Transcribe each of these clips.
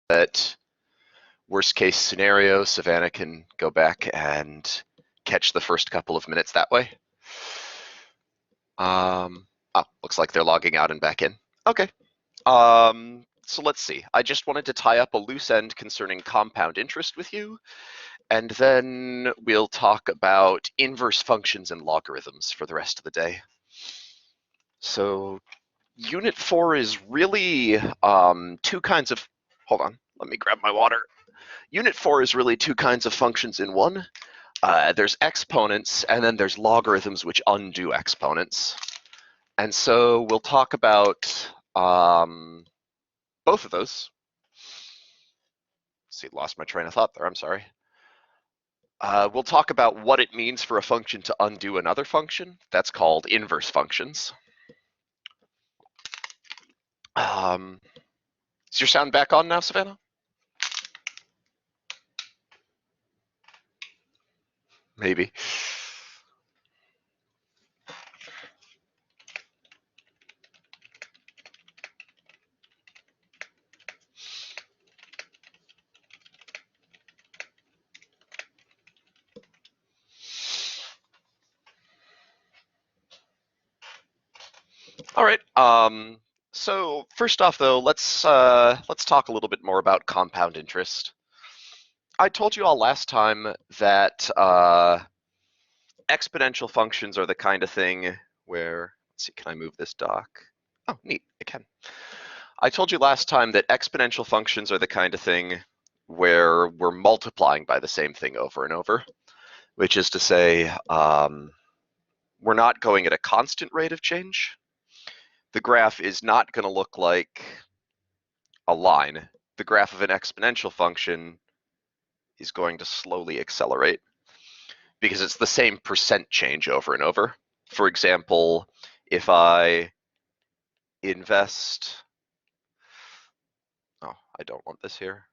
that worst case scenario, Savannah can go back and catch the first couple of minutes that way. Looks like they're logging out and back in. Okay. So let's see. I just wanted to tie up a loose end concerning compound interest with you, and then we'll talk about inverse functions and logarithms for the rest of the day. So Unit 4 is really two kinds of, hold on, let me grab my water. Unit 4 is really two kinds of functions in one. There's exponents, and then there's logarithms which undo exponents. And so we'll talk about both of those. Let's see, lost my train of thought there, I'm sorry. We'll talk about what it means for a function to undo another function. That's called inverse functions. Is your sound back on now, Savannah? Maybe. All right. So first off, though, let's talk a little bit more about compound interest. I told you all last time that exponential functions are the kind of thing where, let's see, can I move this dock? Oh, neat, I can. I told you last time that exponential functions are the kind of thing where we're multiplying by the same thing over and over, which is to say, we're not going at a constant rate of change. The graph is not going to look like a line. The graph of an exponential function is going to slowly accelerate because it's the same percent change over and over. For example, if I invest, oh, I don't want this here.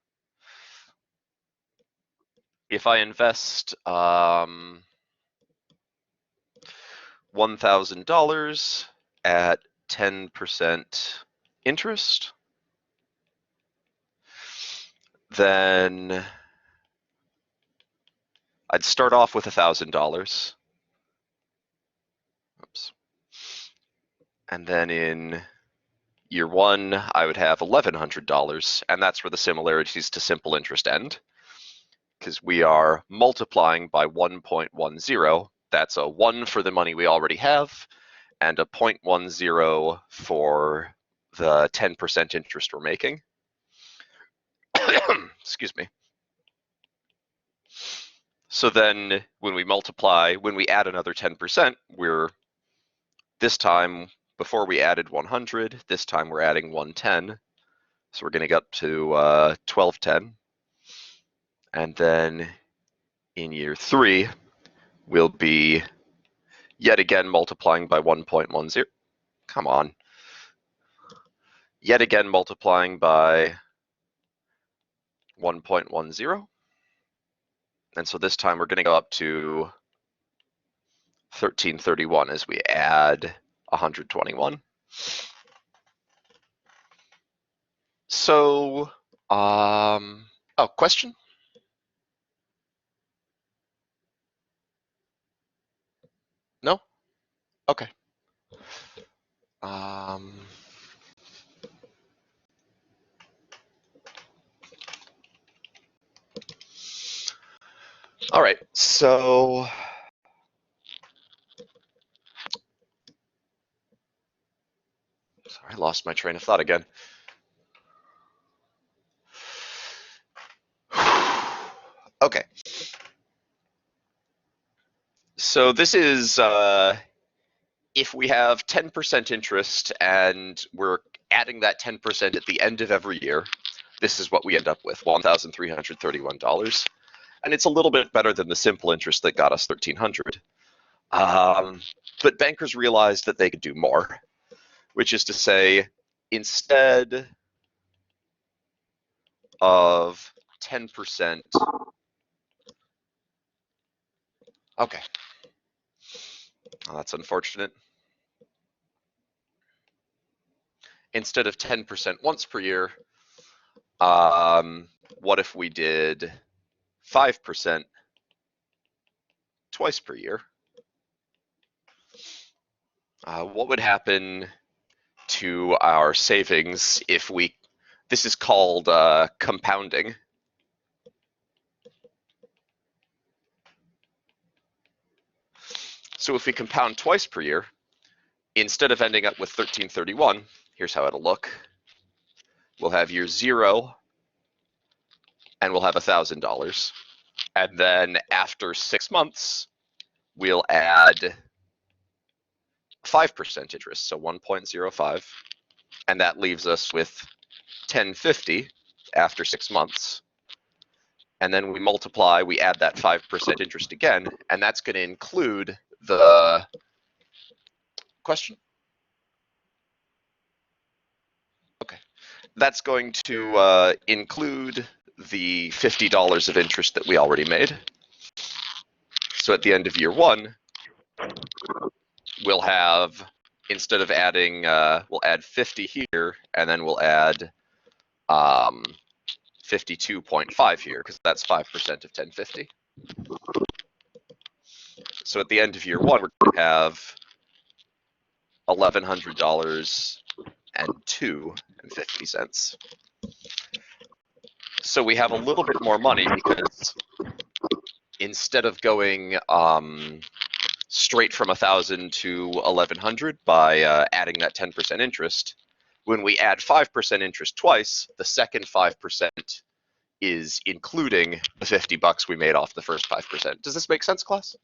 If I invest $1,000 at 10% interest, then I'd start off with $1,000. Oops. And then in year one, I would have $1,100, and that's where the similarities to simple interest end, because we are multiplying by 1.10. That's a 1 for the money we already have, and a 0.10 for the 10% interest we're making. Excuse me. So then when we multiply, when we add another 10%, we're, this time, before we added 100, this time we're adding 110. So we're going to get up to 1210. And then in year three, we'll be yet again multiplying by 1.10. Come on. Yet again multiplying by 1.10. And so this time we're going to go up to 1331 as we add 121. So, oh, question? No? Okay. All right, so sorry, I lost my train of thought again. Okay. So this is if we have 10% interest and we're adding that 10% at the end of every year, this is what we end up with, $1,331. And it's a little bit better than the simple interest that got us $1,300. But bankers realized that they could do more, which is to say, instead of 10%, okay, well, that's unfortunate. Instead of 10% once per year, what if we did 5% twice per year? What would happen to our savings if we, this is called compounding. So if we compound twice per year, instead of ending up with 1331, here's how it'll look. We'll have year 0, and we'll have $1,000. And then after 6 months, we'll add 5% interest, so 1.05. And that leaves us with 1050 after 6 months. And then we multiply, we add that 5% interest again, and that's going to include the question? Okay. That's going to include the $50 of interest that we already made. So at the end of year 1, we'll have, instead of adding, we'll add 50 here, and then we'll add 52.5 here, because that's 5% of 1050. So at the end of year 1, we're going to have $1,100 and 2.50 cents. So we have a little bit more money because instead of going straight from 1,000 to 1,100 by adding that 10% interest, when we add 5% interest twice, the second 5% is including the $50 we made off the first 5%. Does this make sense, class?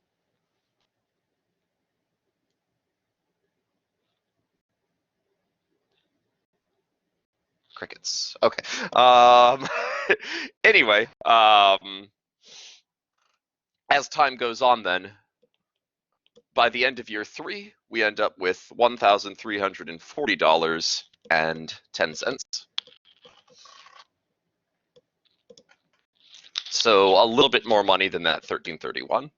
Crickets. Okay. Anyway, as time goes on then, by the end of year 3, we end up with $1,340.10. So a little bit more money than that 1331.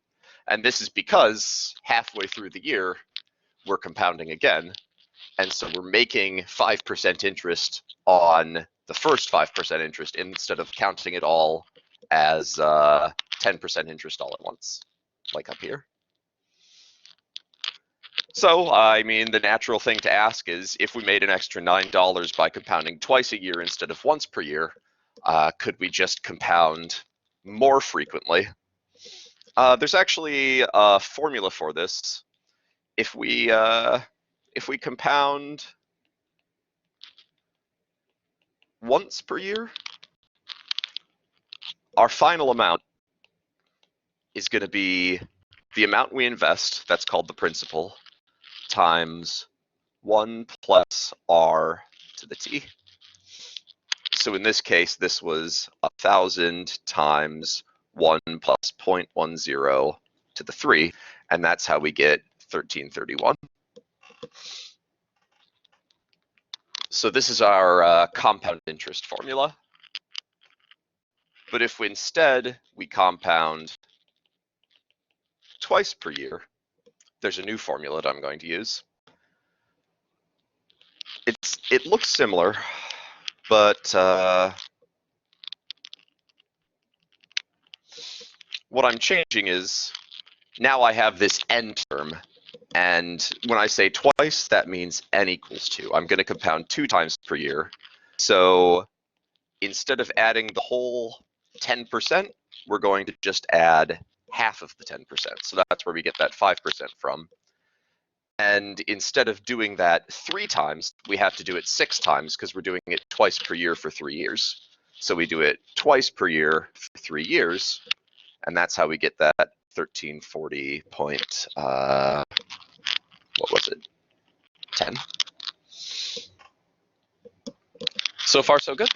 And this is because halfway through the year, we're compounding again. And so we're making 5% interest on the first 5% interest instead of counting it all as 10% interest all at once, like up here. So, I mean, the natural thing to ask is, if we made an extra $9 by compounding twice a year instead of once per year, could we just compound more frequently? There's actually a formula for this. If we compound once per year, our final amount is going to be the amount we invest, that's called the principal, times 1 plus r to the t. So in this case, this was 1,000 times 1 plus 0.10 to the 3, and that's how we get 1331. So this is our compound interest formula. But if instead we compound twice per year, there's a new formula that I'm going to use. It looks similar, but what I'm changing is, now I have this n term, and when I say twice, that means n equals 2. I'm going to compound 2 times per year. So instead of adding the whole 10%, we're going to just add half of the 10%. So that's where we get that 5% from. And instead of doing that 3 times, we have to do it 6 times because we're doing it twice per year for 3 years. So we do it twice per year for 3 years, and that's how we get that 1340 point, what was it, 10? So far, so good.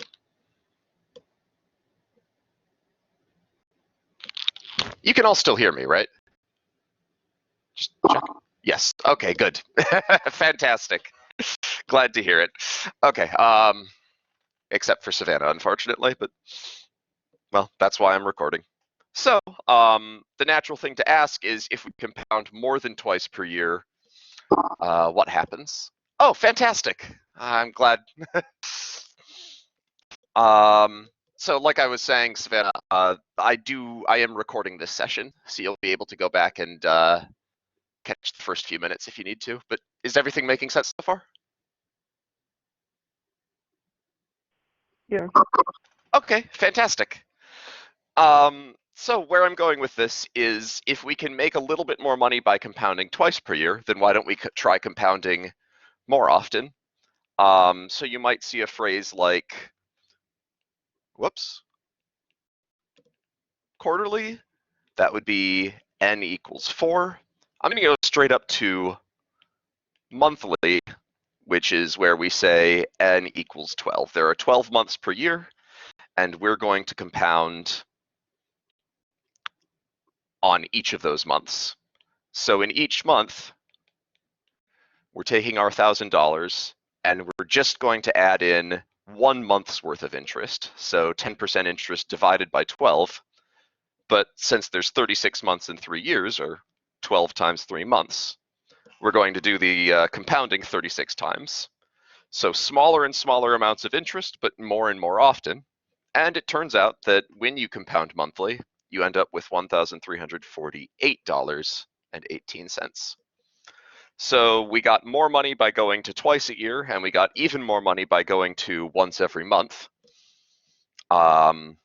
You can all still hear me, right? Just check. Yes. Okay, good. Fantastic. Glad to hear it. Okay. Except for Savannah, unfortunately, but well, that's why I'm recording. So the natural thing to ask is, if we compound more than twice per year, what happens? Oh, fantastic. I'm glad. So like I was saying, Savannah, I am recording this session, so you'll be able to go back and catch the first few minutes if you need to. But is everything making sense so far? Yeah. Okay, fantastic. So where I'm going with this is if we can make a little bit more money by compounding twice per year, then why don't we try compounding more often? So you might see a phrase like, whoops, quarterly. That would be n equals 4. I'm going to go straight up to monthly, which is where we say n equals 12. There are 12 months per year, and we're going to compound on each of those months. So in each month, we're taking our $1,000 and we're just going to add in 1 month's worth of interest. So 10% interest divided by 12. But since there's 36 months in 3 years, or 12 times 3 months, we're going to do the compounding 36 times. So smaller and smaller amounts of interest, but more and more often. And it turns out that when you compound monthly, you end up with $1,348.18. So we got more money by going to twice a year, and we got even more money by going to once every month. And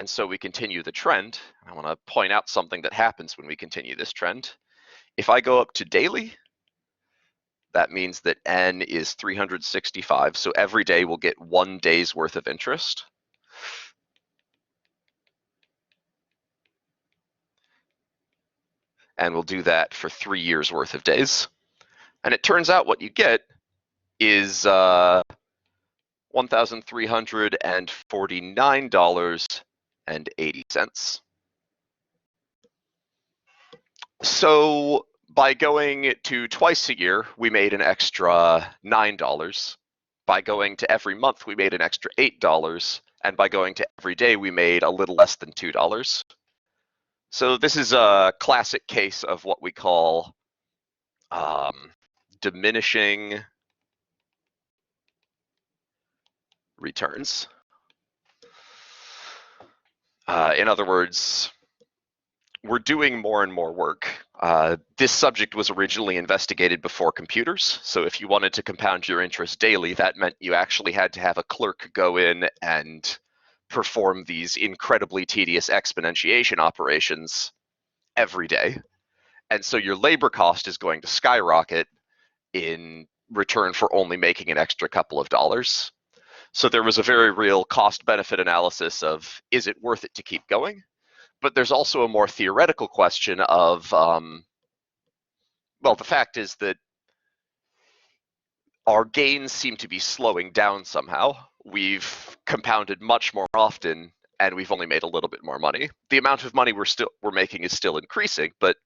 so we continue the trend. I want to point out something that happens when we continue this trend. If I go up to daily, that means that n is 365. So every day we'll get 1 day's worth of interest. And we'll do that for 3 years worth of days. And it turns out what you get is $1,349.80. So by going to twice a year, we made an extra $9. By going to every month, we made an extra $8. And by going to every day, we made a little less than $2. So this is a classic case of what we call diminishing returns. In other words, we're doing more and more work. This subject was originally investigated before computers, so if you wanted to compound your interest daily, that meant you actually had to have a clerk go in and perform these incredibly tedious exponentiation operations every day. And so your labor cost is going to skyrocket in return for only making an extra couple of dollars. So there was a very real cost-benefit analysis of, is it worth it to keep going? But there's also a more theoretical question of, well, the fact is that our gains seem to be slowing down somehow. We've compounded much more often, and we've only made a little bit more money. The amount of money we're making is still increasing, but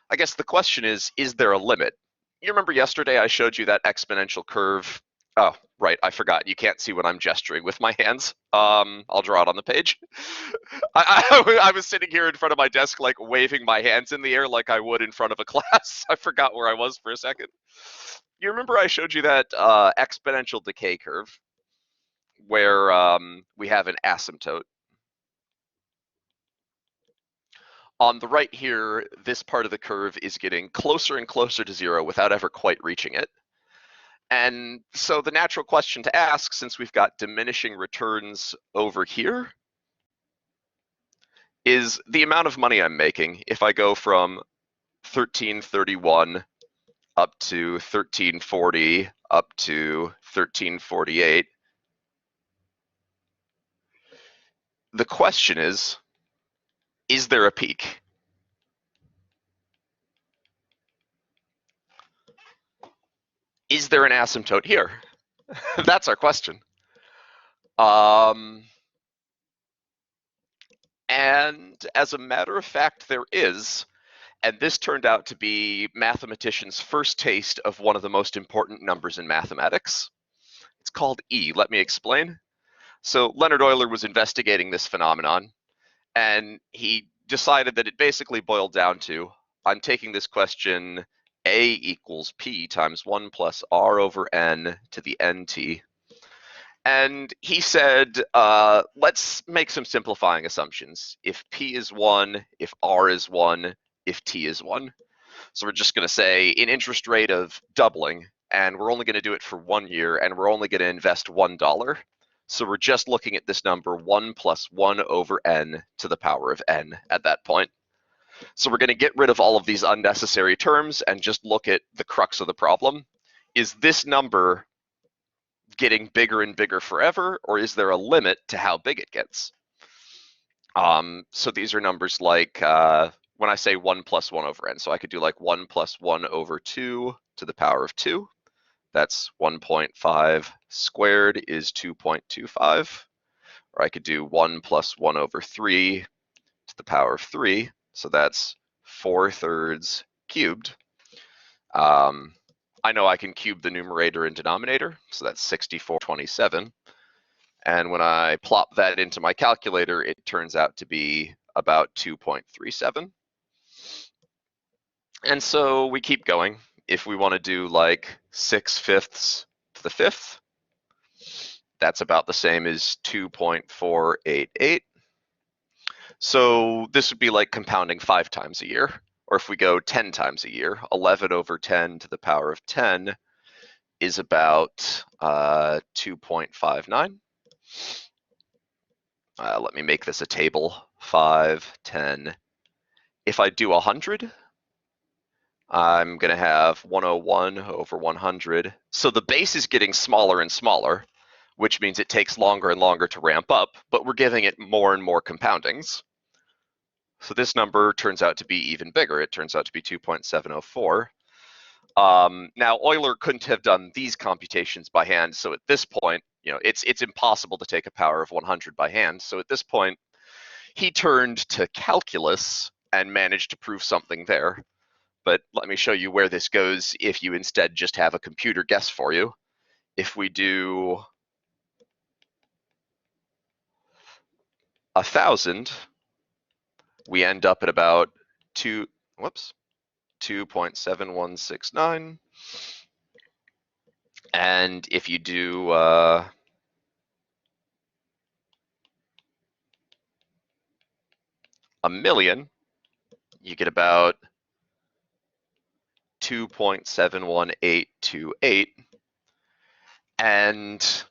I guess the question is there a limit? You remember yesterday I showed you that exponential curve? Oh, right, I forgot. You can't see what I'm gesturing with my hands. I'll draw it on the page. I was sitting here in front of my desk, like waving my hands in the air like I would in front of a class. I forgot where I was for a second. You remember I showed you that exponential decay curve where we have an asymptote. On the right here, this part of the curve is getting closer and closer to zero without ever quite reaching it. And so the natural question to ask, since we've got diminishing returns over here, is the amount of money I'm making if I go from 1331 up to 1340 up to 1348. The question is there a peak? Is there an asymptote here? That's our question. And as a matter of fact, there is. And this turned out to be mathematicians' first taste of one of the most important numbers in mathematics. It's called E. Let me explain. So Leonhard Euler was investigating this phenomenon, and he decided that it basically boiled down to, I'm taking this question, A equals P times 1 plus R over N to the NT. And he said, let's make some simplifying assumptions. If P is 1, if R is 1, if T is 1. So we're just going to say an interest rate of doubling, and we're only going to do it for 1 year, and we're only going to invest $1. So we're just looking at this number 1 plus 1 over n to the power of n at that point. So we're going to get rid of all of these unnecessary terms and just look at the crux of the problem. Is this number getting bigger and bigger forever, or is there a limit to how big it gets? So these are numbers like, when I say 1 plus 1 over n, so I could do like 1 plus 1 over 2 to the power of 2. That's 1.5 squared is 2.25. Or I could do 1 plus 1 over 3 to the power of 3. So that's 4/3 cubed. I know I can cube the numerator and denominator, so that's 64/27. And when I plop that into my calculator, it turns out to be about 2.37. And so we keep going. If we want to do like 6/5 to the 5th, that's about the same as 2.488. So this would be like compounding 5 times a year. Or if we go 10 times a year, 11 over 10 to the power of 10 is about 2.59. Let me make this a table. 5, 10. If I do 100, I'm going to have 101 over 100. So the base is getting smaller and smaller, which means it takes longer and longer to ramp up, but we're giving it more and more compoundings. So this number turns out to be even bigger. It turns out to be 2.704. Now, Euler couldn't have done these computations by hand, so at this point, it's impossible to take a power of 100 by hand. So at this point, he turned to calculus and managed to prove something there. But let me show you where this goes if you instead just have a computer guess for you. If we do 1,000, we end up at about 2.7169. And if you do 1,000,000, you get about 2.71828. And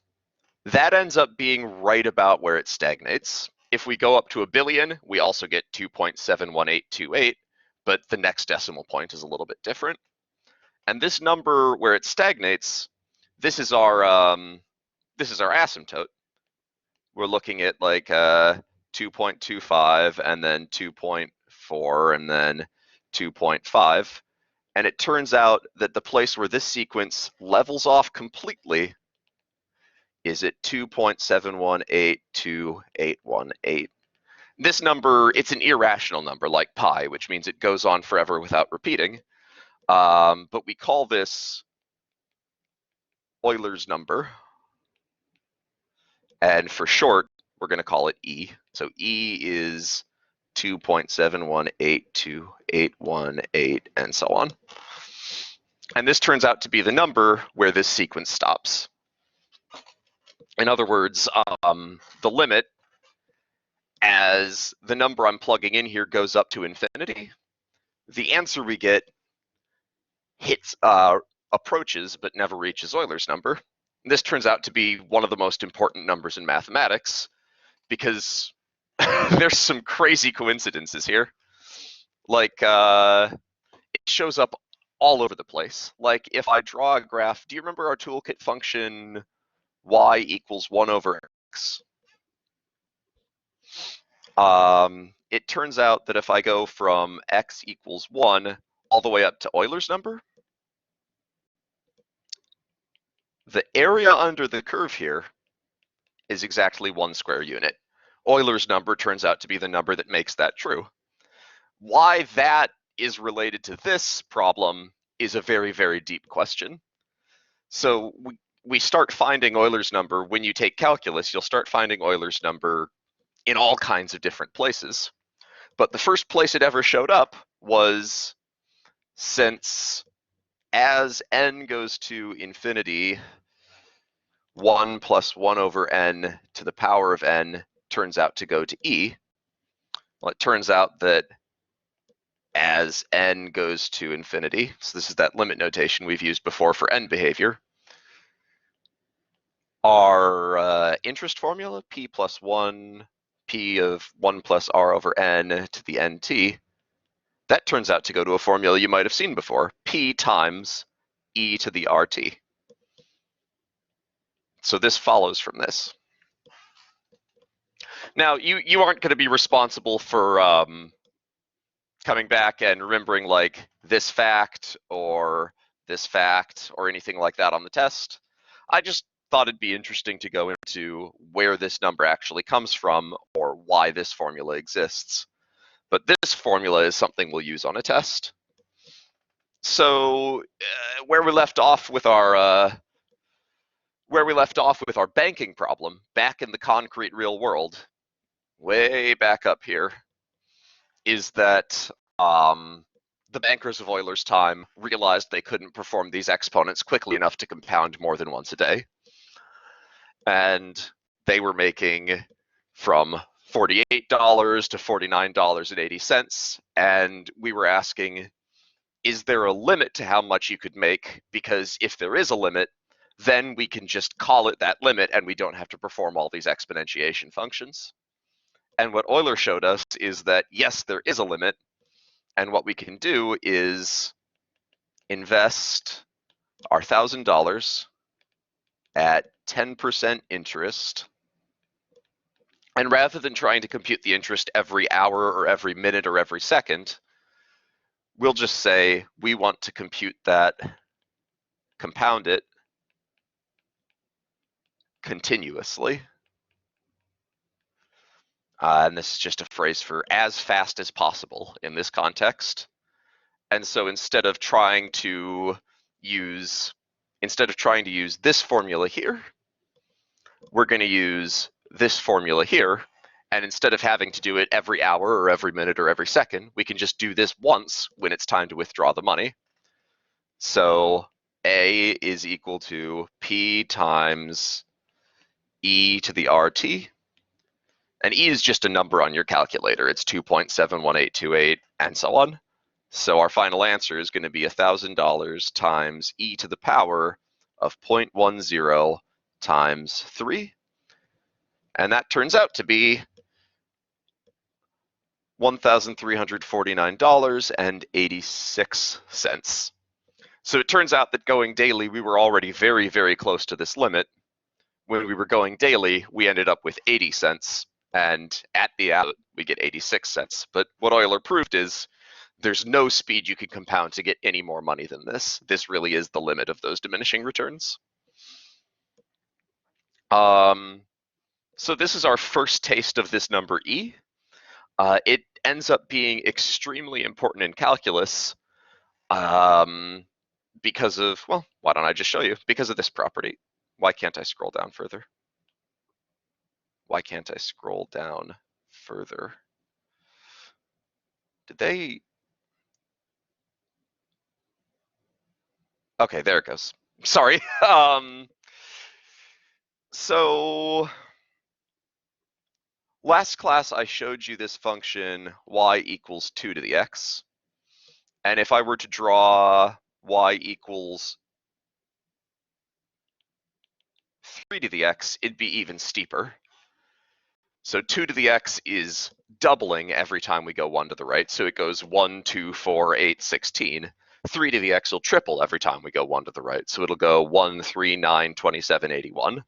that ends up being right about where it stagnates. If we go up to 1 billion, we also get 2.71828, but the next decimal point is a little bit different. And this number where it stagnates, this is our asymptote. We're looking at like 2.25 and then 2.4 and then 2.5. And it turns out that the place where this sequence levels off completely is at 2.7182818. This number, it's an irrational number like pi, which means it goes on forever without repeating. But we call this Euler's number. And for short, we're going to call it E. So E is 2.7182818, and so on. And this turns out to be the number where this sequence stops. In other words, the limit as the number I'm plugging in here goes up to infinity, the answer we get approaches but never reaches Euler's number. And this turns out to be one of the most important numbers in mathematics because there's some crazy coincidences here. Like, it shows up all over the place. Like, if I draw a graph, do you remember our toolkit function y equals 1 over x? It turns out that if I go from x equals 1 all the way up to Euler's number, the area under the curve here is exactly 1 square unit. Euler's number turns out to be the number that makes that true. Why that is related to this problem is a very, very deep question. So we start finding Euler's number. When you take calculus, you'll start finding Euler's number in all kinds of different places. But the first place it ever showed up was, since as n goes to infinity, 1 plus 1 over n to the power of n turns out to go to e. Well, it turns out that as n goes to infinity, so this is that limit notation we've used before for n behavior, our interest formula, p plus 1, p of 1 plus r over n to the nt, that turns out to go to a formula you might have seen before, p times e to the rt. So this follows from this. Now, you aren't going to be responsible for coming back and remembering like this fact or anything like that on the test. I just thought it'd be interesting to go into where this number actually comes from or why this formula exists. But this formula is something we'll use on a test. So where we left off with our banking problem back in the concrete real world, way back up here, is that the bankers of Euler's time realized they couldn't perform these exponents quickly enough to compound more than once a day. And they were making from $48 to $49.80. And we were asking, is there a limit to how much you could make? Because if there is a limit, then we can just call it that limit and we don't have to perform all these exponentiation functions. And what Euler showed us is that, yes, there is a limit. And what we can do is invest our $1,000 at 10% interest. And rather than trying to compute the interest every hour or every minute or every second, we'll just say we want to compute that, compound it continuously. And this is just a phrase for as fast as possible in this context. And so instead of trying to use this formula here, we're going to use this formula here. And instead of having to do it every hour or every minute or every second, we can just do this once when it's time to withdraw the money. So A is equal to P times e to the RT. And e is just a number on your calculator. It's 2.71828 and so on. So our final answer is going to be $1,000 times e to the power of 0.10 times 3. And that turns out to be $1,349.86. So it turns out that going daily, we were already very, very close to this limit. When we were going daily, we ended up with 80 cents. And at the out, we get 86 cents. But what Euler proved is there's no speed you can compound to get any more money than this. This really is the limit of those diminishing returns. So this is our first taste of this number e. It ends up being extremely important in calculus because of, well, why don't I just show you? Because of this property. Why can't I scroll down further? Why can't I scroll down further? Did they? Okay, there it goes. Sorry. So last class I showed you this function y equals 2 to the x. And if I were to draw y equals 3 to the x, it'd be even steeper. So 2 to the x is doubling every time we go 1 to the right. So it goes 1, 2, 4, 8, 16. 3 to the x will triple every time we go 1 to the right. So it'll go 1, 3, 9, 27, 81.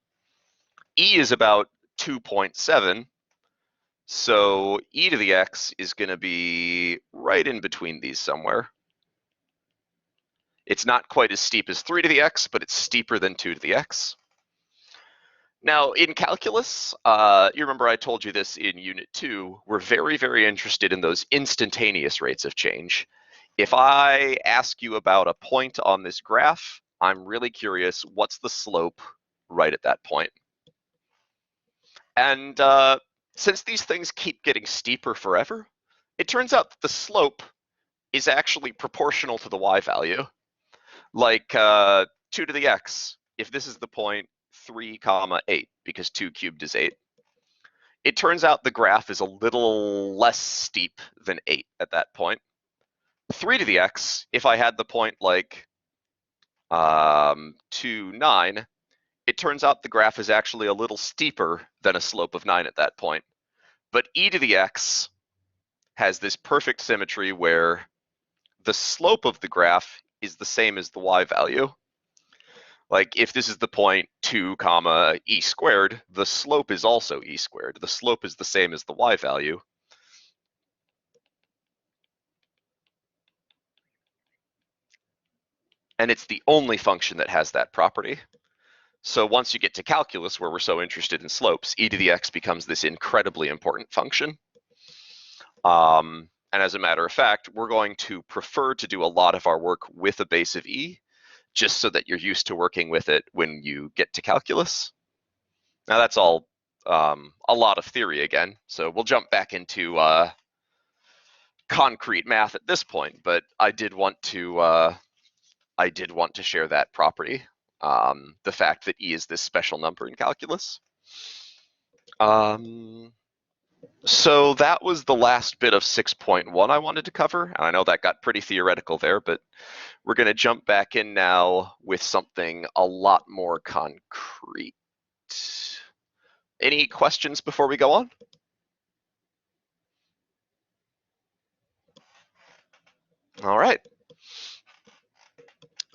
E is about 2.7. So e to the x is going to be right in between these somewhere. It's not quite as steep as 3 to the x, but it's steeper than 2 to the x. Now, in calculus, you remember I told you this in Unit 2, we're very, very interested in those instantaneous rates of change. If I ask you about a point on this graph, I'm really curious, what's the slope right at that point? And since these things keep getting steeper forever, it turns out that the slope is actually proportional to the y value. Like 2 to the x, if this is the point, 3 comma 8, because 2 cubed is 8. It turns out the graph is a little less steep than 8 at that point. 3 to the x, if I had the point like 2, 9, it turns out the graph is actually a little steeper than a slope of 9 at that point. But e to the x has this perfect symmetry where the slope of the graph is the same as the y value. Like if this is the point 2 comma e squared, the slope is also e squared. The slope is the same as the y value. And it's the only function that has that property. So once you get to calculus, where we're so interested in slopes, e to the x becomes this incredibly important function. And as a matter of fact, we're going to prefer to do a lot of our work with a base of e, just so that you're used to working with it when you get to calculus. Now that's all a lot of theory again, so we'll jump back into concrete math at this point, but I did want to share that property, the fact that e is this special number in calculus. So that was the last bit of 6.1 I wanted to cover, and I know that got pretty theoretical there, but we're going to jump back in now with something a lot more concrete. Any questions before we go on? All right.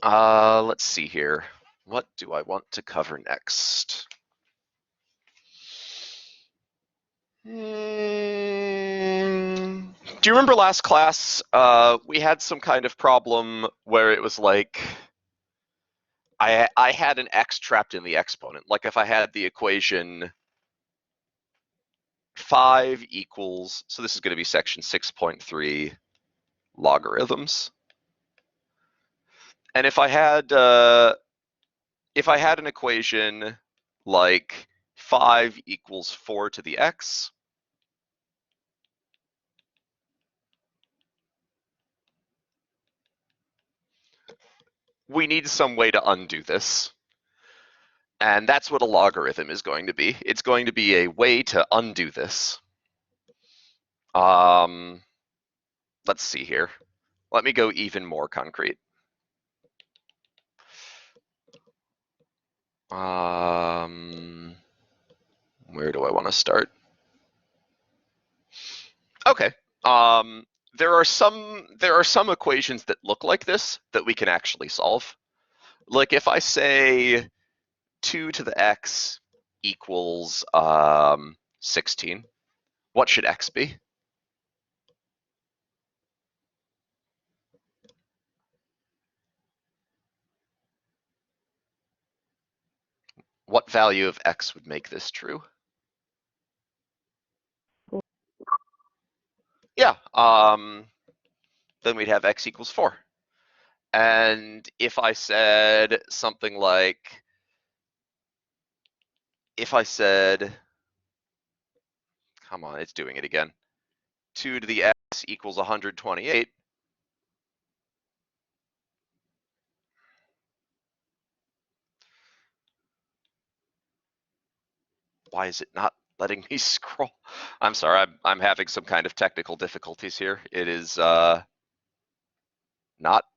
Let's see here. What do I want to cover next? Do you remember last class, we had some kind of problem where it was like, I had an x trapped in the exponent. Like if I had the equation 5 equals, so this is going to be section 6.3, logarithms. And if I had an equation like 5 equals 4 to the x, we need some way to undo this. And that's what a logarithm is going to be. It's going to be a way to undo this. Let's see here. Let me go even more concrete. Where do I want to start? Okay. There are some equations that look like this that we can actually solve. Like if I say 2 to the x equals 16, what should x be? What value of x would make this true? Yeah, then we'd have x equals 4. And if I said something like, come on, it's doing it again. 2 to the x equals 128. Why is it not letting me scroll? I'm sorry, I'm having some kind of technical difficulties here. It is not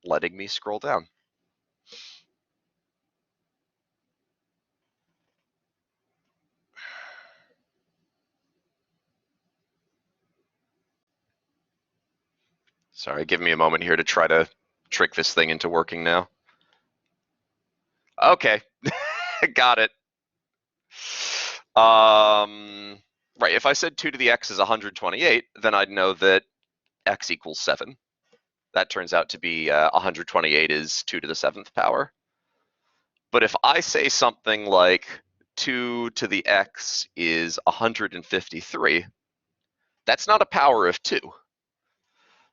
letting me scroll down. Sorry, give me a moment here to try to trick this thing into working now. Okay, got it. Right, if I said 2 to the x is 128, then I'd know that x equals 7. That turns out to be 128 is 2 to the 7th power. But if I say something like 2 to the x is 153, that's not a power of 2.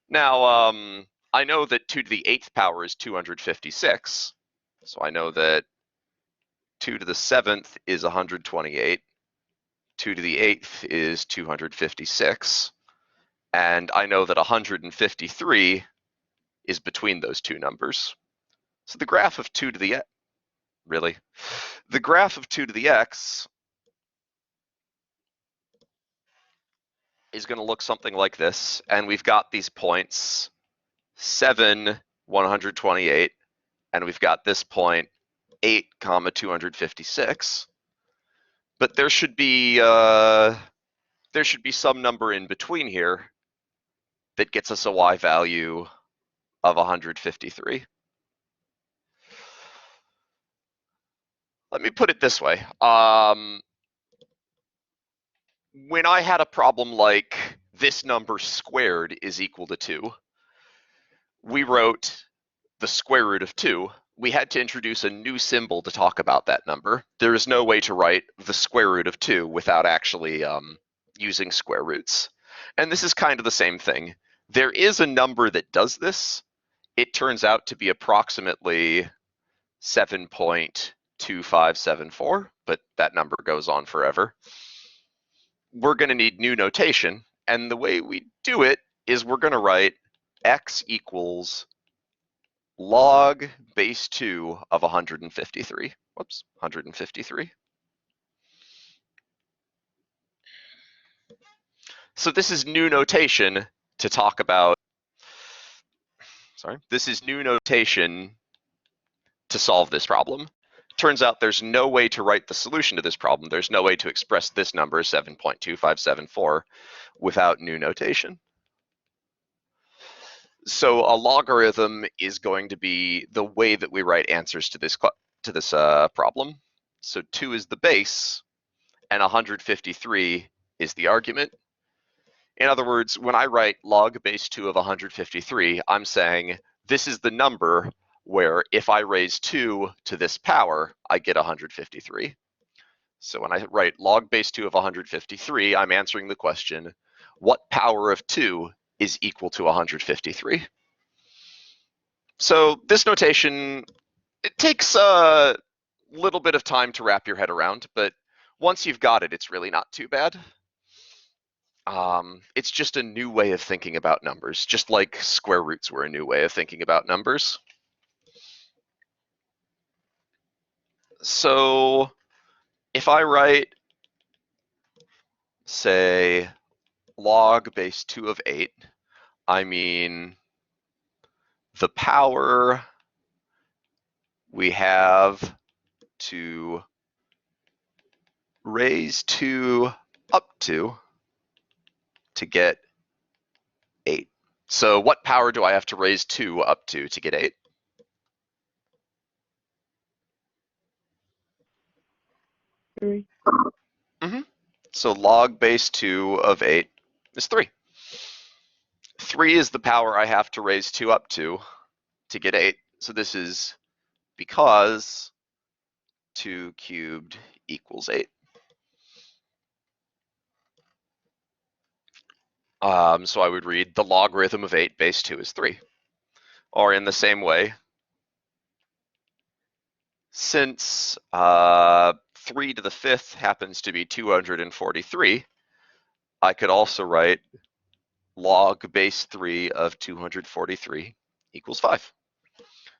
Now, I know that 2 to the 8th power is 256, so I know that 2 to the 7th is 128, 2 to the 8th is 256, and I know that 153 is between those two numbers. So the graph of 2 to the really. The graph of 2 to the x is going to look something like this, and we've got these points 7, 128, and we've got this point 8, 256. But there should be some number in between here that gets us a y value of 153. Let me put it this way. When I had a problem like this number squared is equal to 2, we wrote the square root of 2. We had to introduce a new symbol to talk about that number. There is no way to write the square root of 2 without actually using square roots. And this is kind of the same thing. There is a number that does this. It turns out to be approximately 7.2574, but that number goes on forever. We're going to need new notation, and the way we do it is we're going to write x equals log base 2 of 153. Whoops, 153. So this is new notation to talk about, this is new notation to solve this problem. Turns out there's no way to write the solution to this problem. There's no way to express this number, 7.2574, without new notation. So a logarithm is going to be the way that we write answers to this problem. So 2 is the base, and 153 is the argument. In other words, when I write log base 2 of 153, I'm saying this is the number where if I raise 2 to this power, I get 153. So when I write log base 2 of 153, I'm answering the question, what power of 2 is equal to 153? So this notation, it takes a little bit of time to wrap your head around, but once you've got it, it's really not too bad. It's just a new way of thinking about numbers, just like square roots were a new way of thinking about numbers. So if I write, say, log base 2 of 8, I mean the power we have to raise 2 up to get 8. So what power do I have to raise 2 up to get 8? Three. So log base 2 of 8 is 3. 3 is the power I have to raise 2 up to get 8. So this is because 2 cubed equals 8. So I would read the logarithm of 8 base 2 is 3. Or in the same way, since 3 to the 5th happens to be 243, I could also write log base 3 of 243 equals 5.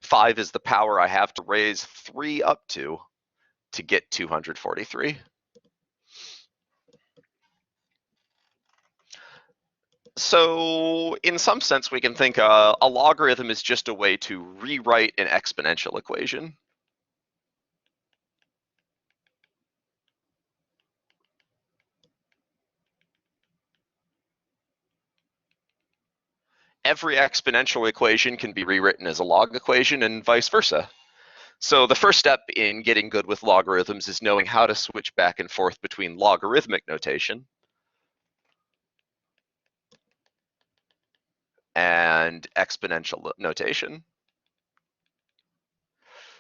5 is the power I have to raise 3 up to get 243. So in some sense, we can think a logarithm is just a way to rewrite an exponential equation. Every exponential equation can be rewritten as a log equation and vice versa. So the first step in getting good with logarithms is knowing how to switch back and forth between logarithmic notation and exponential notation.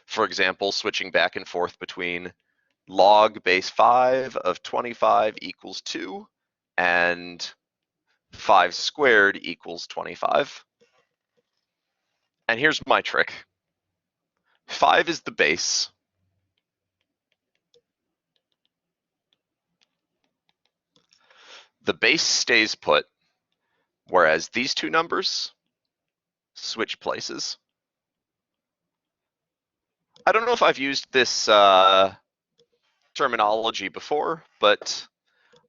For example, switching back and forth between log base 5 of 25 equals 2 and 5 squared equals 25. And here's my trick. 5 is the base. The base stays put, whereas these two numbers switch places. I don't know if I've used this terminology before, but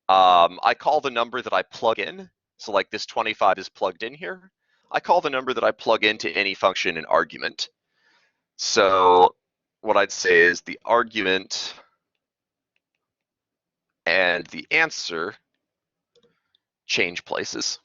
I call the number that I plug in, so like this 25 is plugged in here, I call the number that I plug into any function an argument. So what I'd say is the argument and the answer change places.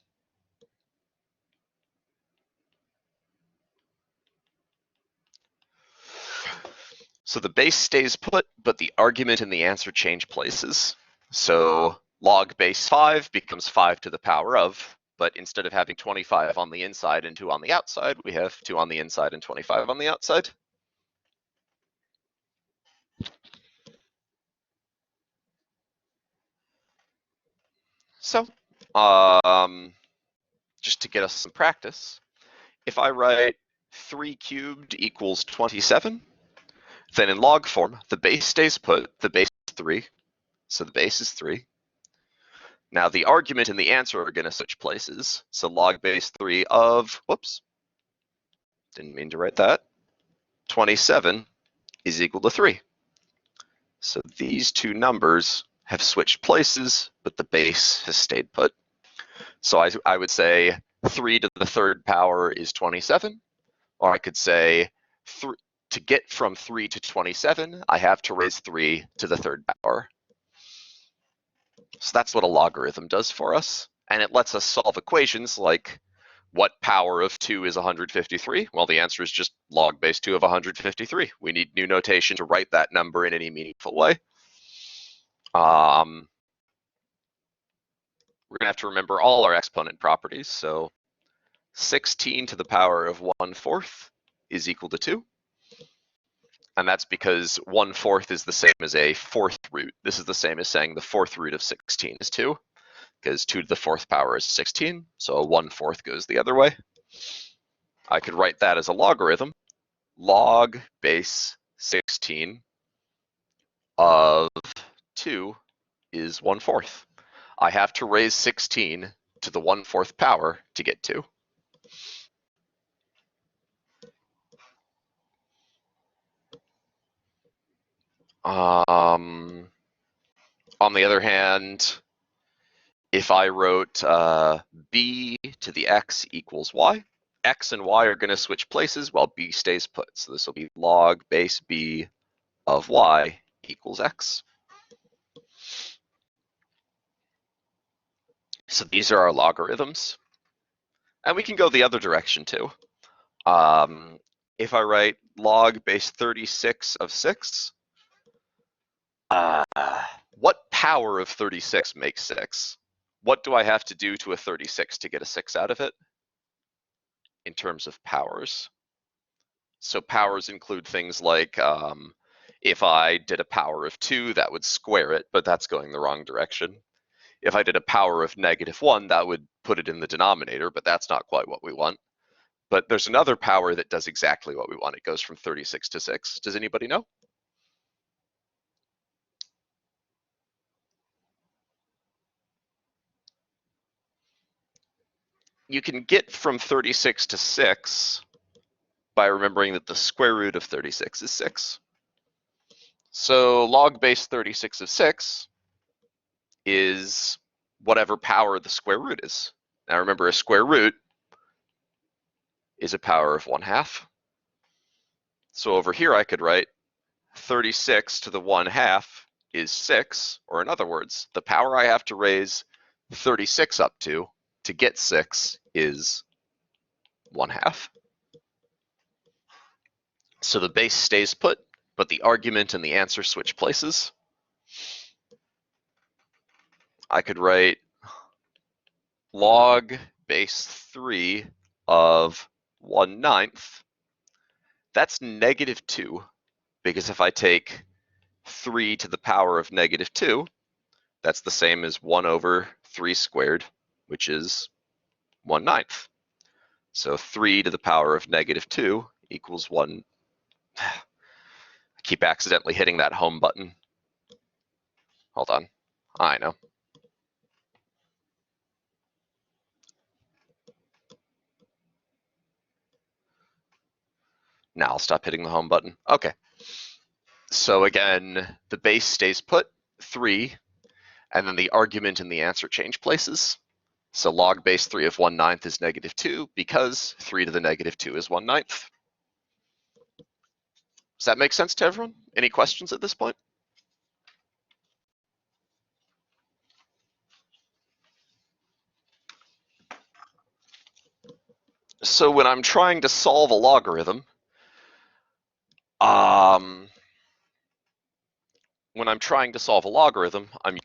So the base stays put, but the argument and the answer change places. So log base 5 becomes 5 to the power of, but instead of having 25 on the inside and 2 on the outside, we have 2 on the inside and 25 on the outside. So, just to get us some practice, if I write 3 cubed equals 27, then in log form, the base stays put, the base is 3, so the base is 3. Now the argument and the answer are going to switch places. So log base 3 of, whoops, didn't mean to write that, 27 is equal to 3. So these two numbers have switched places, but the base has stayed put. So I would say 3 to the third power is 27, or I could say to get from 3 to 27, I have to raise 3 to the third power. So that's what a logarithm does for us. And it lets us solve equations like what power of 2 is 153? Well, the answer is just log base 2 of 153. We need new notation to write that number in any meaningful way. We're going to have to remember all our exponent properties. So 16 to the power of 1/4 is equal to 2. And that's because 1/4 is the same as a fourth root. This is the same as saying the fourth root of 16 is 2, because 2 to the fourth power is 16, so 1/4 goes the other way. I could write that as a logarithm. Log base 16 of 2 is 1/4. I have to raise 16 to the 1/4 power to get 2. On the other hand, if I wrote b to the x equals y, x and y are going to switch places while b stays put. So this will be log base b of y equals x. So these are our logarithms. And we can go the other direction too. If I write log base 36 of 6, what power of 36 makes 6? What do I have to do to a 36 to get a 6 out of it? In terms of powers. So powers include things like if I did a power of 2, that would square it, but that's going the wrong direction. If I did a power of -1, that would put it in the denominator, but that's not quite what we want. But there's another power that does exactly what we want. It goes from 36 to 6. Does anybody know? You can get from 36 to 6 by remembering that the square root of 36 is 6. So log base 36 of 6 is whatever power the square root is. Now remember, a square root is a power of 1/2. So over here I could write 36 to the 1/2 is 6, or in other words, the power I have to raise 36 up to get 6 is 1/2. So the base stays put, but the argument and the answer switch places. I could write log base 3 of 1/9. That's -2, because if I take 3 to the power of -2, that's the same as 1/3 squared, which is 1/9. So 3 to the power of -2 equals 1. I keep accidentally hitting that home button. Hold on. I know. Now I'll stop hitting the home button. Okay. So again, the base stays put, 3, and then the argument and the answer change places. So log base 3 of 1/9 is -2 because 3 to the -2 is 1/9. Does that make sense to everyone? Any questions at this point? So when I'm trying to solve a logarithm, I'm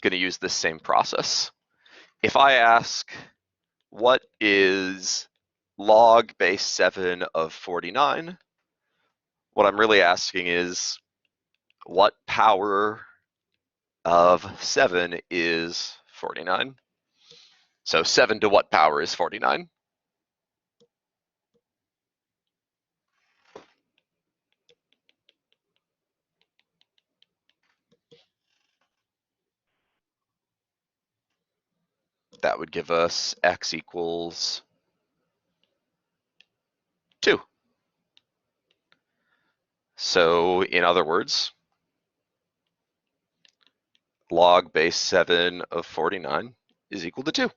going to use this same process. If I ask, what is log base 7 of 49? What I'm really asking is, what power of 7 is 49? So 7 to what power is 49? That would give us x equals 2. So in other words, log base 7 of 49 is equal to 2.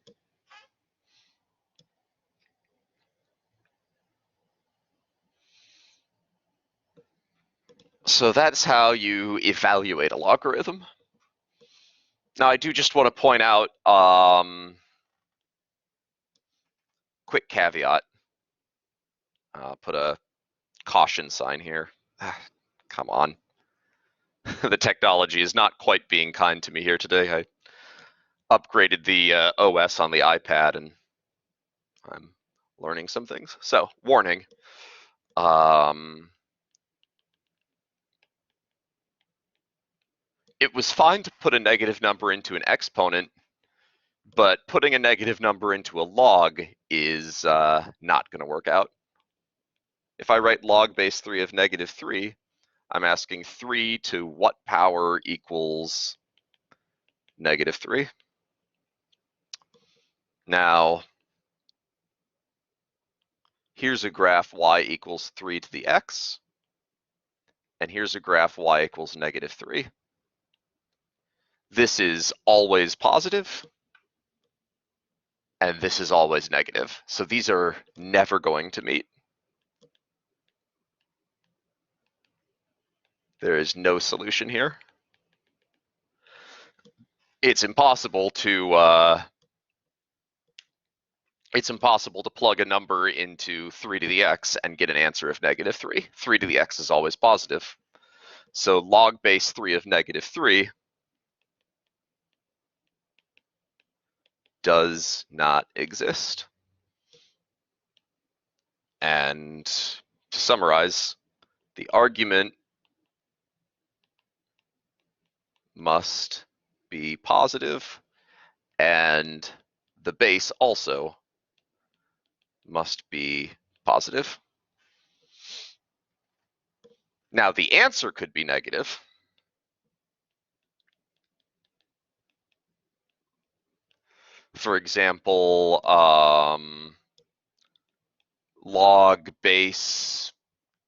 So that's how you evaluate a logarithm. Now I do just want to point out, quick caveat, put a caution sign here. Come on. The technology is not quite being kind to me here today. I upgraded the OS on the iPad and I'm learning some things. So, warning. It was fine to put a negative number into an exponent, but putting a negative number into a log is not going to work out. If I write log base 3 of -3, I'm asking 3 to what power equals -3? Now, here's a graph y equals 3 to the x, and here's a graph y equals -3. This is always positive, and this is always negative. So these are never going to meet. There is no solution here. It's impossible to plug a number into 3 to the x and get an answer of -3. 3 to the x is always positive. So log base 3 of -3 does not exist. And to summarize, the argument must be positive, and the base also must be positive. Now, the answer could be negative. For example, log base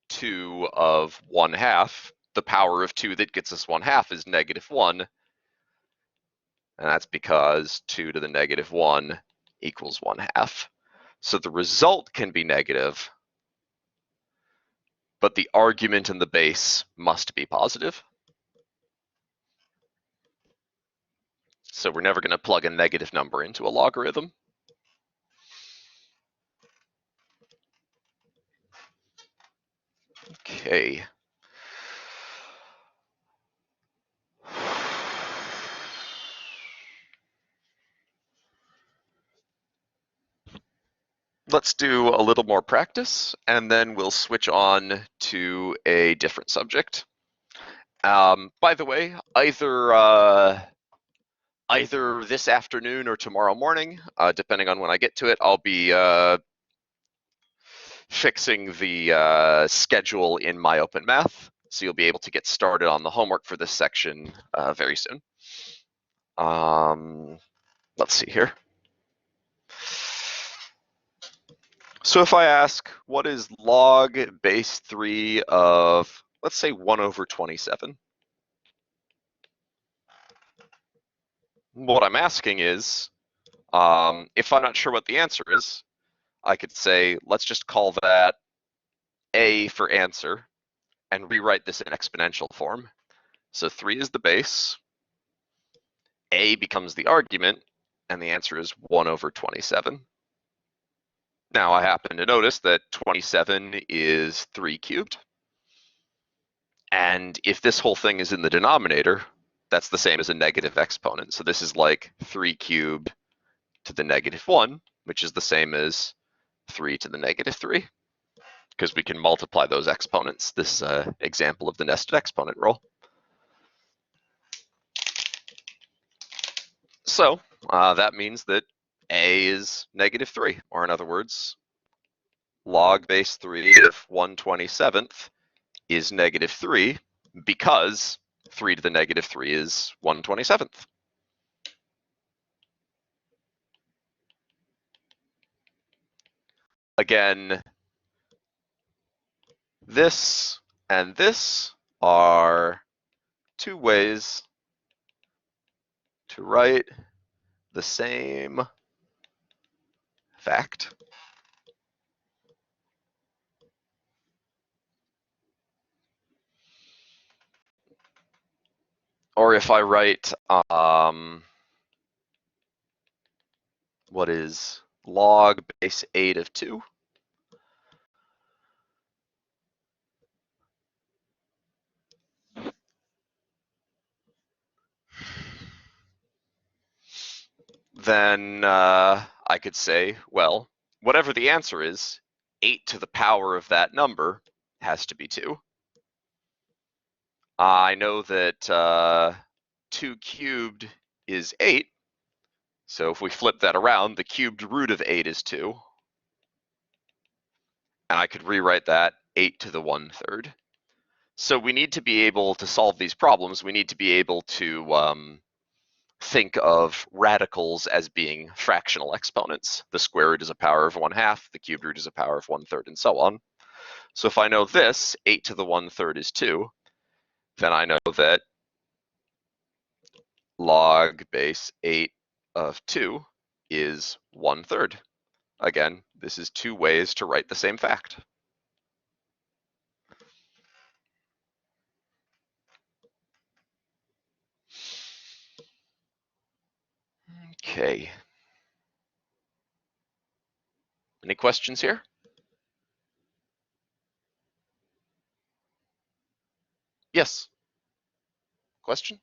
2 of 1/2, the power of 2 that gets us 1/2 is -1. And that's because 2 to the -1 equals 1/2. So the result can be negative, but the argument in the base must be positive. So we're never going to plug a negative number into a logarithm. Okay. Let's do a little more practice, and then we'll switch on to a different subject. By the way, either this afternoon or tomorrow morning, depending on when I get to it, I'll be fixing the schedule in MyOpenMath, so you'll be able to get started on the homework for this section very soon. Let's see here. So if I ask, what is log base 3 of, let's say 1/27? What I'm asking is, if I'm not sure what the answer is, I could say, let's just call that A for answer and rewrite this in exponential form. So 3 is the base, A becomes the argument, and the answer is 1 over 27. Now I happen to notice that 27 is 3 cubed. And if this whole thing is in the denominator, that's the same as a negative exponent. So this is like 3 cubed to the negative 1, which is the same as 3 to the negative 3, because we can multiply those exponents. This is an example of the nested exponent rule. So that means that A is negative 3, or in other words, log base 3 of 1/27th is negative 3 because 3 to the negative 3 is 1/27th. Again, this and this are two ways to write the same fact. Or if I write, what is log base 8 of 2, then I could say, well, whatever the answer is, 8 to the power of that number has to be 2. I know that 2 cubed is 8, so if we flip that around, the cubed root of 8 is 2. And I could rewrite that 8 to the 1/3. So we need to be able to solve these problems. We need to be able to think of radicals as being fractional exponents. The square root is a power of 1/2, the cubed root is a power of 1/3, and so on. So if I know this, 8 to the 1/3 is 2, then I know that log base 8 of 2 is 1/3. Again, this is two ways to write the same fact. Okay. Any questions here? Yes. Question?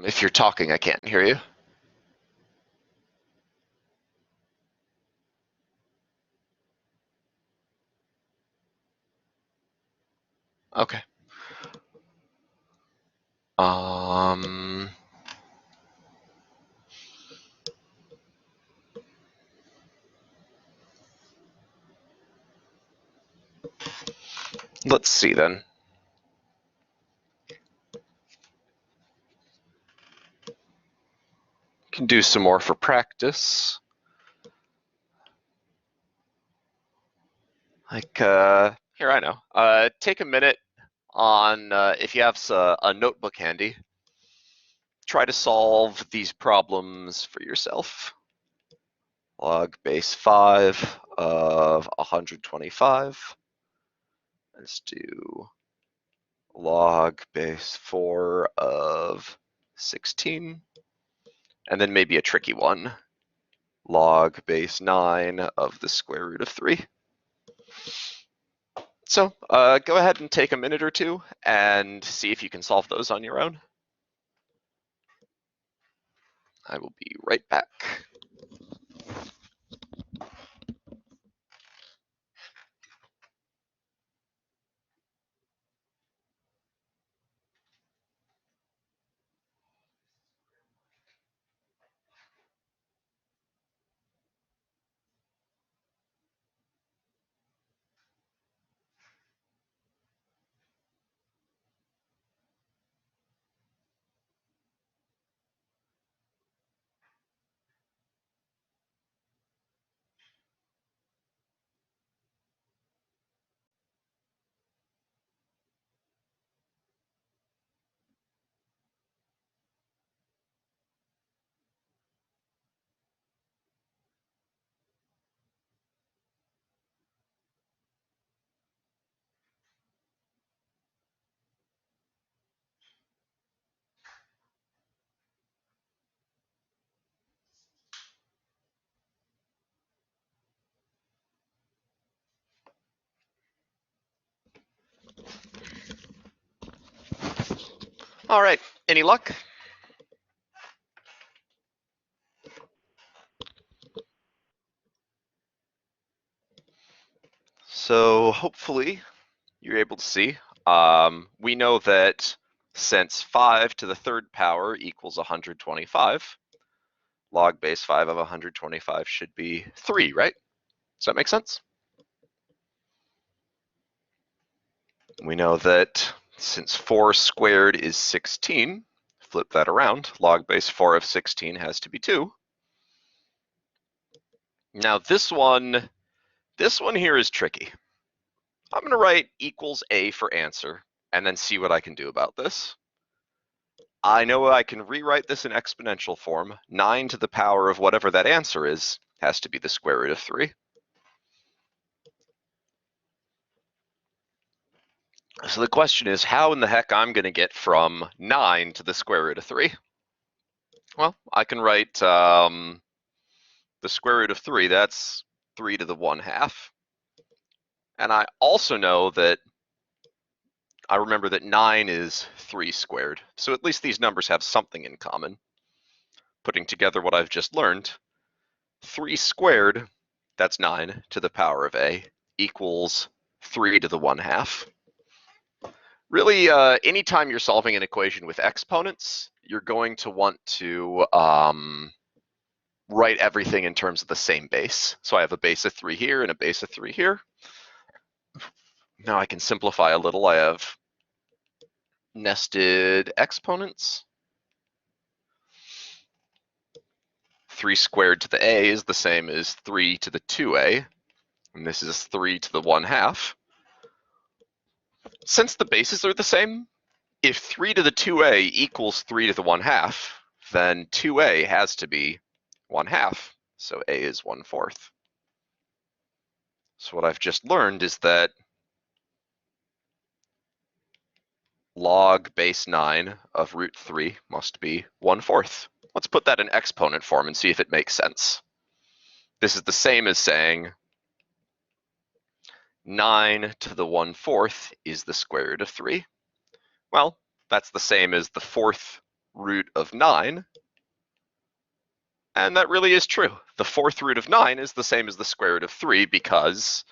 If you're talking, I can't hear you. Okay. Let's see then. Can do some more for practice. Like, here, I know. Take a minute on, if you have a notebook handy, try to solve these problems for yourself. Log base 5 of 125. Let's do log base 4 of 16. And then maybe a tricky one. Log base 9 of the square root of 3. So go ahead and take a minute or two and see if you can solve those on your own. I will be right back. All right, any luck? So hopefully you're able to see. We know that since 5 to the third power equals 125, log base 5 of 125 should be 3, right? Does that make sense? We know that since 4 squared is 16, flip that around, log base 4 of 16 has to be 2. Now this one here is tricky. I'm going to write equals A for answer and then see what I can do about this. I know I can rewrite this in exponential form. 9 to the power of whatever that answer is has to be the square root of 3. So the question is, how in the heck I'm going to get from 9 to the square root of 3? Well, I can write the square root of 3, that's 3 to the 1/2. And I also know that I remember that 9 is 3 squared. So at least these numbers have something in common. Putting together what I've just learned, 3 squared, that's 9 to the power of A, equals 3 to the 1/2. Really, anytime you're solving an equation with exponents, you're going to want to write everything in terms of the same base. So I have a base of 3 here and a base of 3 here. Now I can simplify a little. I have nested exponents. 3 squared to the A is the same as 3 to the 2A, and this is 3 to the 1/2. Since the bases are the same, if 3 to the 2A equals 3 to the 1/2, then 2A has to be 1/2, so A is 1/4. So what I've just learned is that log base 9 of root 3 must be 1/4. Let's put that in exponent form and see if it makes sense. This is the same as saying 9 to the 1/4 is the square root of 3. Well, that's the same as the 4th root of 9. And that really is true. The 4th root of 9 is the same as the square root of 3 because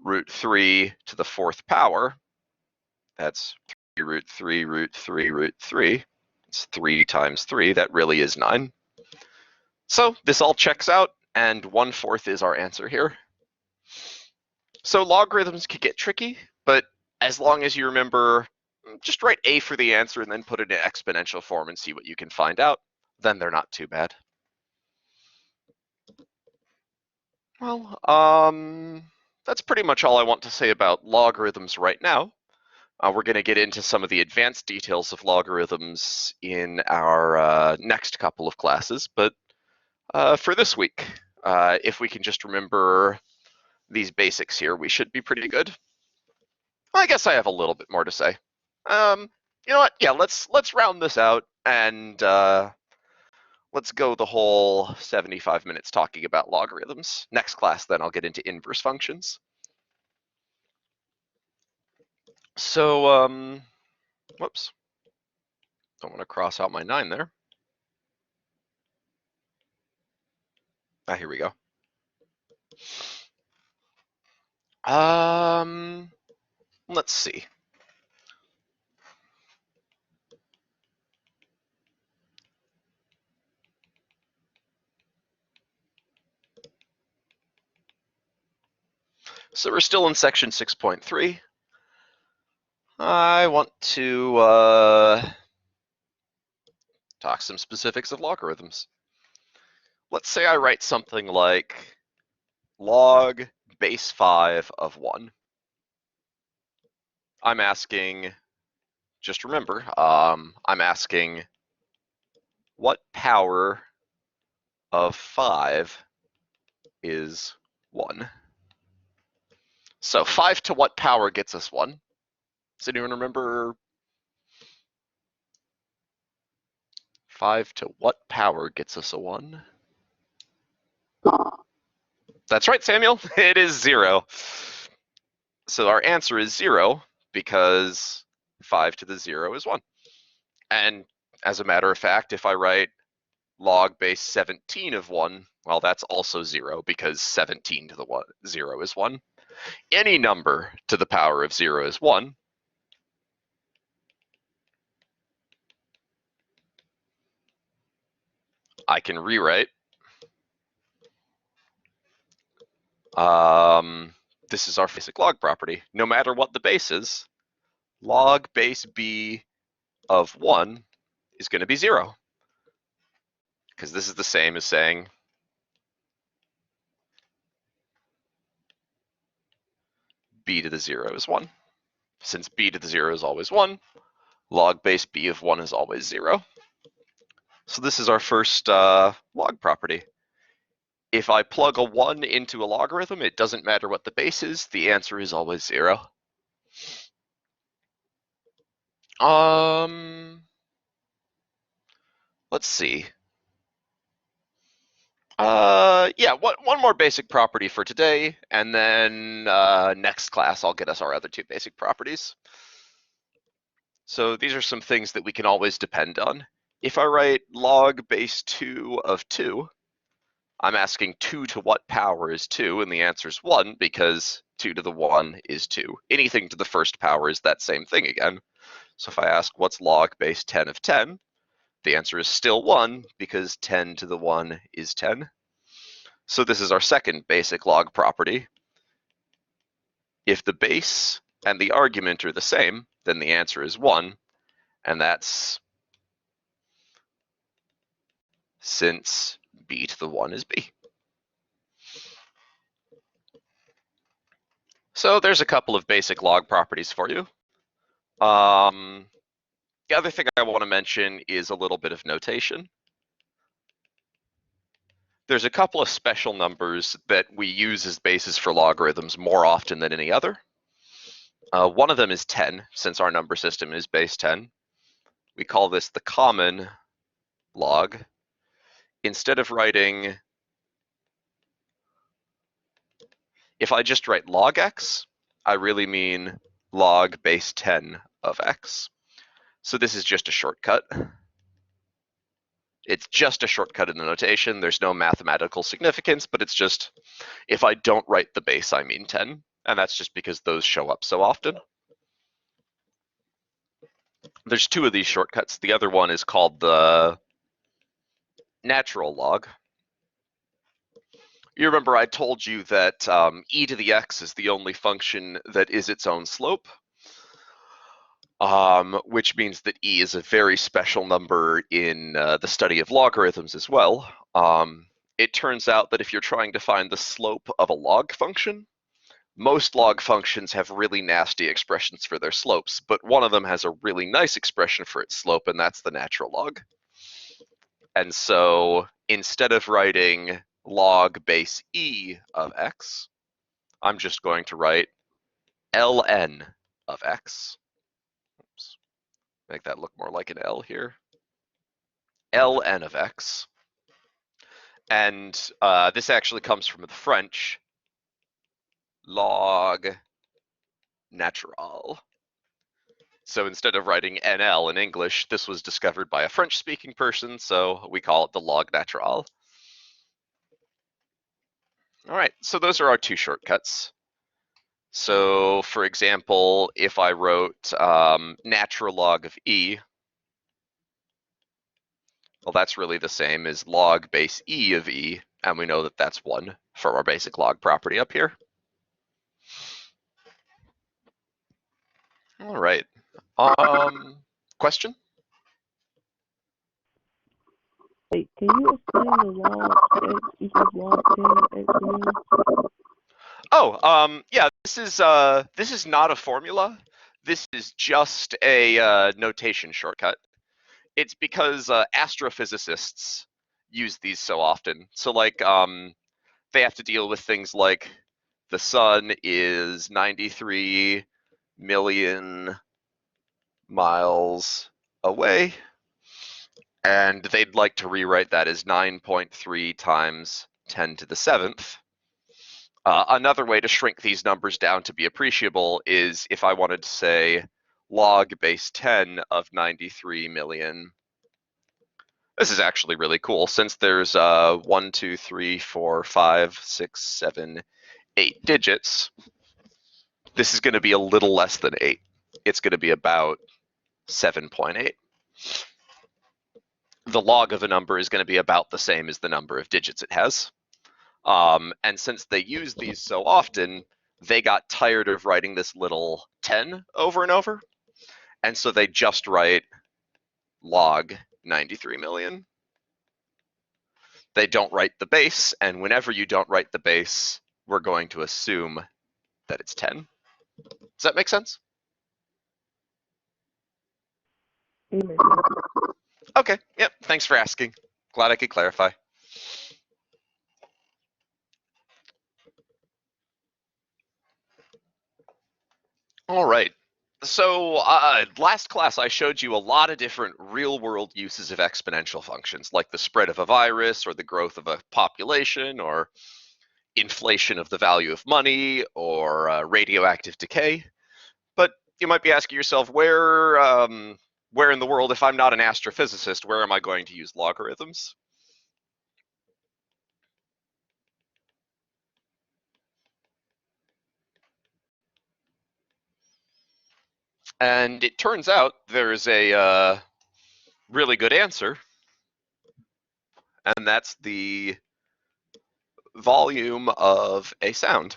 root 3 to the 4th power, that's 3 root 3 root 3 root 3. It's 3 times 3. That really is 9. So this all checks out, and 1/4 is our answer here. So logarithms can get tricky, but as long as you remember, just write A for the answer and then put it in exponential form and see what you can find out, then they're not too bad. Well, that's pretty much all I want to say about logarithms right now. We're going to get into some of the advanced details of logarithms in our next couple of classes, but for this week, if we can just remember these basics here, we should be pretty good. I guess I have a little bit more to say. You know what? Yeah, let's round this out and let's go the whole 75 minutes talking about logarithms. Next class, then I'll get into inverse functions. So, whoops. Don't want to cross out my 9 there. Here we go. Let's see. So we're still in section 6.3. I want to talk some specifics of logarithms. Let's say I write something like log base 5 of 1. I'm asking, just remember, I'm asking what power of 5 is 1? So 5 to what power gets us 1? Does anyone remember? 5 to what power gets us a 1? That's right, Samuel. It is 0. So our answer is 0 because 5 to the 0 is 1. And as a matter of fact, if I write log base 17 of 1, well, that's also 0 because 17 to the 0 is 1. Any number to the power of 0 is 1. I can rewrite. This is our basic log property. No matter what the base is, log base b of 1 is going to be 0. Because this is the same as saying b to the 0 is 1. Since b to the 0 is always 1, log base b of 1 is always 0. So this is our first log property. If I plug a 1 into a logarithm, it doesn't matter what the base is, the answer is always 0. Let's see. Yeah, one more basic property for today, and then next class I'll get us our other two basic properties. So these are some things that we can always depend on. If I write log base 2 of 2, I'm asking 2 to what power is 2, and the answer is 1 because 2 to the 1 is 2. Anything to the first power is that same thing again. So if I ask what's log base 10 of 10, the answer is still 1 because 10 to the 1 is 10. So this is our second basic log property. If the base and the argument are the same, then the answer is 1, and that's since b to the 1 is b. So there's a couple of basic log properties for you. The other thing I want to mention is a little bit of notation. There's a couple of special numbers that we use as bases for logarithms more often than any other. One of them is 10, since our number system is base 10. We call this the common log. Instead of writing, if I just write log x, I really mean log base 10 of x. So this is just a shortcut. It's just a shortcut in the notation. There's no mathematical significance, but it's just, if I don't write the base, I mean 10. And that's just because those show up so often. There's two of these shortcuts. The other one is called the natural log. You remember I told you that e to the x is the only function that is its own slope, which means that e is a very special number in the study of logarithms as well. It turns out that if you're trying to find the slope of a log function, most log functions have really nasty expressions for their slopes, but one of them has a really nice expression for its slope, and that's the natural log. And so instead of writing log base e of x, I'm just going to write ln of x. Oops. Make that look more like an L here. ln of x. And this actually comes from the French log natural. So instead of writing NL in English, this was discovered by a French-speaking person, so we call it the log natural. All right, so those are our two shortcuts. So for example, if I wrote natural log of e, well, that's really the same as log base e of e, and we know that that's 1 from our basic log property up here. All right. Question? Wait, can you explain the log x equals log 10 x again? Oh, yeah, this is not a formula. This is just a notation shortcut. It's because astrophysicists use these so often. So like they have to deal with things like the sun is 93 million miles away, and they'd like to rewrite that as 9.3 times 10 to the 7th. Another way to shrink these numbers down to be appreciable is if I wanted to say log base 10 of 93 million. This is actually really cool since there's 1, 2, 3, 4, 5, 6, 7, 8 digits. This is going to be a little less than 8. It's going to be about 7.8. The log of a number is going to be about the same as the number of digits it has. And since they use these so often, they got tired of writing this little 10 over and over. And so they just write log 93 million. They don't write the base, and whenever you don't write the base, we're going to assume that it's 10. Does that make sense? It makes sense. Okay, yep, thanks for asking. Glad I could clarify. All right. So last class I showed you a lot of different real-world uses of exponential functions, like the spread of a virus or the growth of a population or inflation of the value of money or radioactive decay. But you might be asking yourself, where in the world, if I'm not an astrophysicist, where am I going to use logarithms? And it turns out there's a really good answer, and that's the volume of a sound.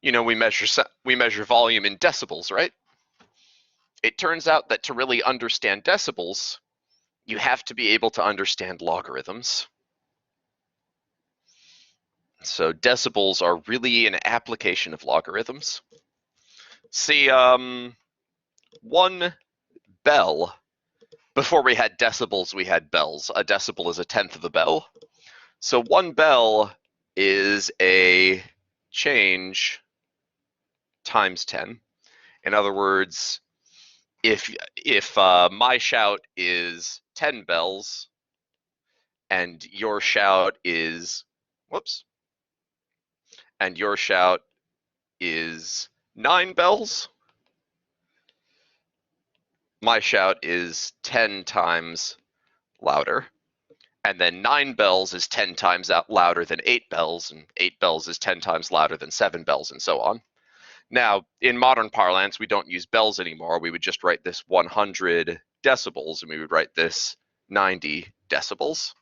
You know, we measure volume in decibels, right? It turns out that to really understand decibels, you have to be able to understand logarithms. So decibels are really an application of logarithms. See, 1 bell, before we had decibels, we had bells. A decibel is a tenth of a bell. So 1 bell is a change times 10. In other words, if my shout is 10 bells and your shout is, and your shout is 9 bells, my shout is 10 times louder. And then 9 bells is 10 times louder than 8 bells, and 8 bells is 10 times louder than 7 bells, and so on. Now, in modern parlance, we don't use bells anymore. We would just write this 100 decibels, and we would write this 90 decibels.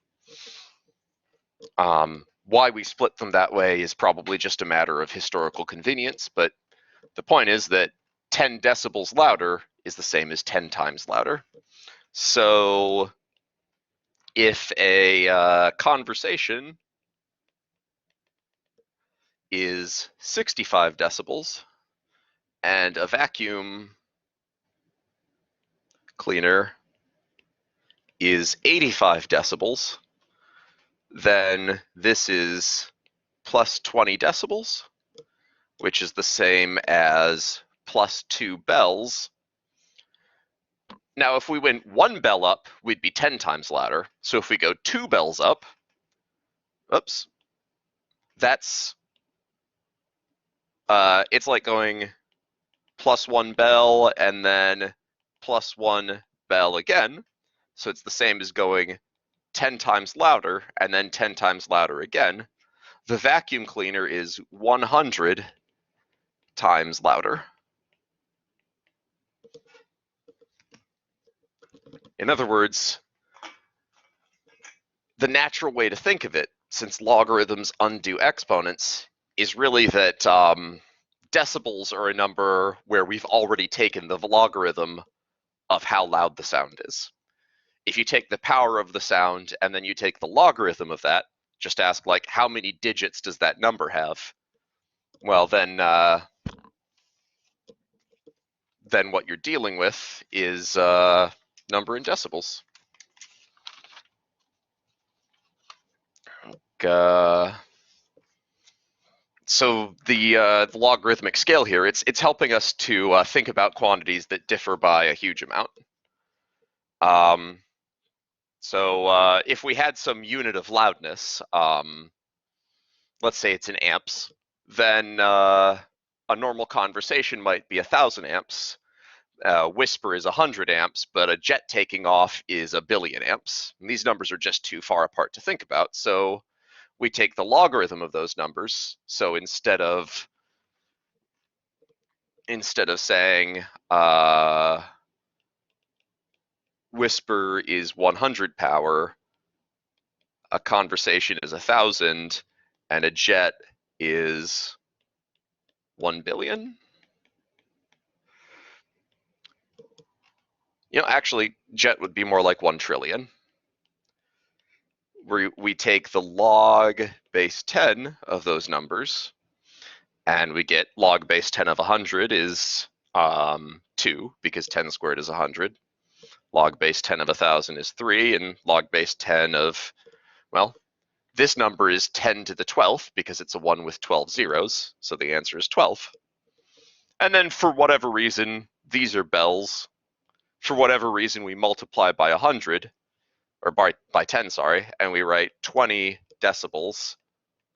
Why we split them that way is probably just a matter of historical convenience, but the point is that 10 decibels louder is the same as 10 times louder. So if a conversation is 65 decibels and a vacuum cleaner is 85 decibels, then this is plus 20 decibels, which is the same as plus 2 bells. Now, if we went 1 bell up, we'd be 10 times louder. So if we go 2 bells up, that's, it's like going plus 1 bell and then plus 1 bell again. So it's the same as going 10 times louder and then 10 times louder again. The vacuum cleaner is 100 times louder. In other words, the natural way to think of it, since logarithms undo exponents, is really that decibels are a number where we've already taken the logarithm of how loud the sound is. If you take the power of the sound and then you take the logarithm of that, just ask, like, how many digits does that number have? Well, then what you're dealing with is number in decibels. So the logarithmic scale here, it's helping us to think about quantities that differ by a huge amount. So if we had some unit of loudness, let's say it's in amps, then a normal conversation might be 1,000 amps. Whisper is 100 amps, but a jet taking off is 1,000,000,000 amps. And these numbers are just too far apart to think about, so we take the logarithm of those numbers. So instead of saying Whisper is 100 power, a conversation is 1,000, and a jet is 1,000,000,000. Actually, jet would be more like 1,000,000,000,000. We take the log base 10 of those numbers, and we get log base 10 of 100 is 2, because 10 squared is 100. Log base 10 of 1,000 is 3, and log base 10 of, well, this number is 10 to the 12th because it's a 1 with 12 zeros, so the answer is 12. And then for whatever reason, these are bells. For whatever reason, we multiply by 100, or by 10, sorry, and we write 20 decibels,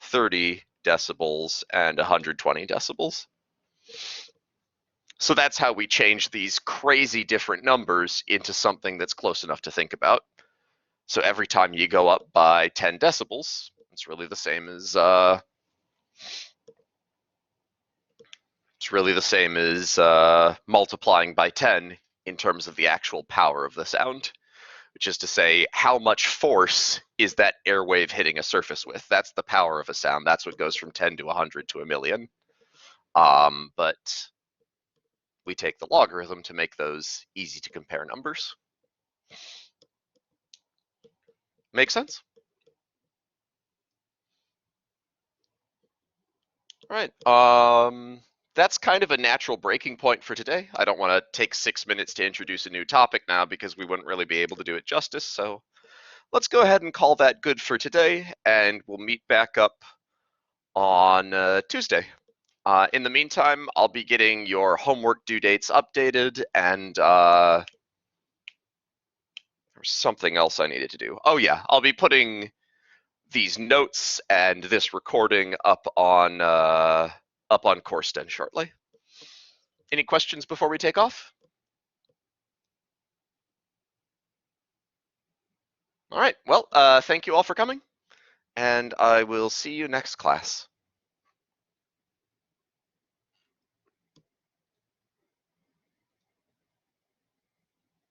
30 decibels, and 120 decibels. So that's how we change these crazy different numbers into something that's close enough to think about. So every time you go up by 10 decibels, it's really the same as multiplying by 10 in terms of the actual power of the sound, which is to say, how much force is that airwave hitting a surface with? That's the power of a sound. That's what goes from 10 to 100 to 1,000,000. But we take the logarithm to make those easy to compare numbers. Make sense? All right. That's kind of a natural breaking point for today. I don't want to take 6 minutes to introduce a new topic now because we wouldn't really be able to do it justice. So let's go ahead and call that good for today, and we'll meet back up on Tuesday. In the meantime, I'll be getting your homework due dates updated, and there's something else I needed to do. Oh yeah, I'll be putting these notes and this recording up on CourseDen shortly. Any questions before we take off? All right, well, thank you all for coming, and I will see you next class.